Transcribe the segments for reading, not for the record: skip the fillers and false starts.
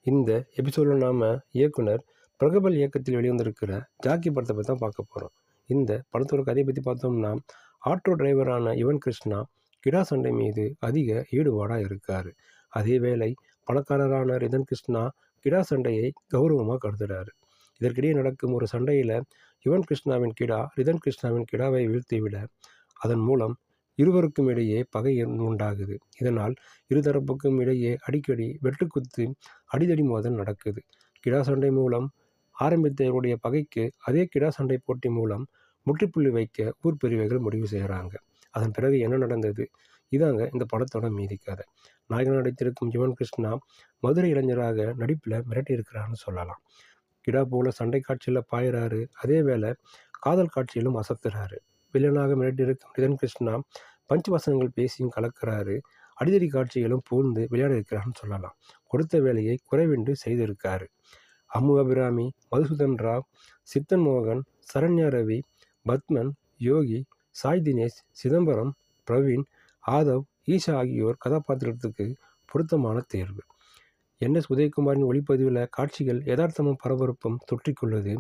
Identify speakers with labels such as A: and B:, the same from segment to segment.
A: இந்த எபிசோடில் நாம் இயக்குனர் பிரகபல் இயக்கத்தில் வெளிவந்திருக்கிற ஜாக்கி படத்தை பற்றி தான் பார்க்க போகிறோம். இந்த படத்தோட கதையை பற்றி பார்த்தோம்னா, ஆட்டோ டிரைவரான யுவன் கிருஷ்ணா கிடா சண்டை மீது அதிக ஈடுபாடாக இருக்கார். அதே வேளை பணக்காரரான ரிதன் கிருஷ்ணா கிடா சண்டையை கௌரவமாக கருதுகிறார். இதற்கிடையே நடக்கும் ஒரு சண்டையில் யுவன் கிருஷ்ணாவின் கிடா ரிதன் கிருஷ்ணாவின் கிடாவை வீழ்த்திவிட அதன் மூலம் இருவருக்கும் இடையே பகை உண்டாகுது. இதனால் இருதரப்புக்கும் இடையே அடிக்கடி வெட்டுக்குத்து அடிதடி மோதல் நடக்குது. கிடா சண்டை மூலம் ஆரம்பித்த இவருடைய பகைக்கு அதே கிடா சண்டை போட்டி மூலம் முற்றுப்புள்ளி வைக்க ஊர் பெரியவர்கள் முடிவு செய்கிறாங்க. அதன் பிறகு என்ன நடந்தது? இதாங்க இந்த படத்தோட மீதி கதை. நாயகன் நடித்திருக்கும் யுவன் கிருஷ்ணா மதுரை இளைஞராக நடிப்பில் மிரட்டி இருக்கிறான்னு சொல்லலாம். கிடா போல சண்டை காட்சியில் பாயிறாரு, அதே வேளை காதல் காட்சியிலும் அசத்துறாரு. வில்லனாக மிரட்டியிருக்கும் ரிதன் கிருஷ்ணா பஞ்ச் வசனங்கள் பேசியும் கலக்கிறாரு. அடிதடி காட்சிகளும் பூந்து விளையாட இருக்கிறான்னு சொல்லலாம். கொடுத்த வேலையை குறைவின்றி செய்திருக்காரு. அம்மு அபிராமி, மதுசூதன் ராவ், சித்தன் மோகன், சரண்யா ரவி, பத்மன், யோகி, சாய் தினேஷ், சிதம்பரம், பிரவீன், ஆதவ், ஈஷா ஆகியோர் கதாபாத்திரத்துக்கு பொருத்தமான தேர்வு. என்.எஸ். உதயகுமாரின் ஒளிப்பதிவில் காட்சிகள் யதார்த்தமும் பரபரப்பும் தொற்றிக்கொள்ளுது.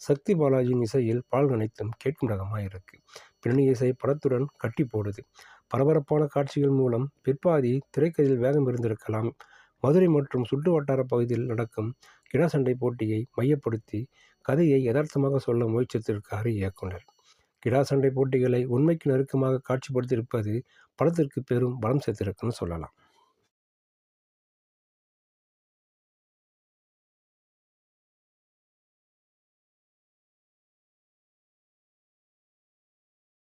A: சக்தி பாலாஜியின் இசையில் பாடல்கள் அனைத்தும் கேட்கும் ரகமாக இருக்குது. பின்னணி இசை படத்துடன் கட்டி போடுது. பரபரப்பான காட்சிகள் மூலம் பிற்பாதி திரைக்கதையில் வேகம் இருந்திருக்கலாம். மதுரை மற்றும் சுற்று வட்டார பகுதியில் நடக்கும் கிடா சண்டை போட்டியை மையப்படுத்தி கதையை யதார்த்தமாக சொல்ல முயற்சித்திருக்காரு இயக்குனர். கிடா சண்டை போட்டிகளை உண்மைக்கு நெருக்கமாக காட்சிப்படுத்தியிருப்பது படத்திற்கு பெரும் பலம் சேர்த்திருக்குன்னு சொல்லலாம்.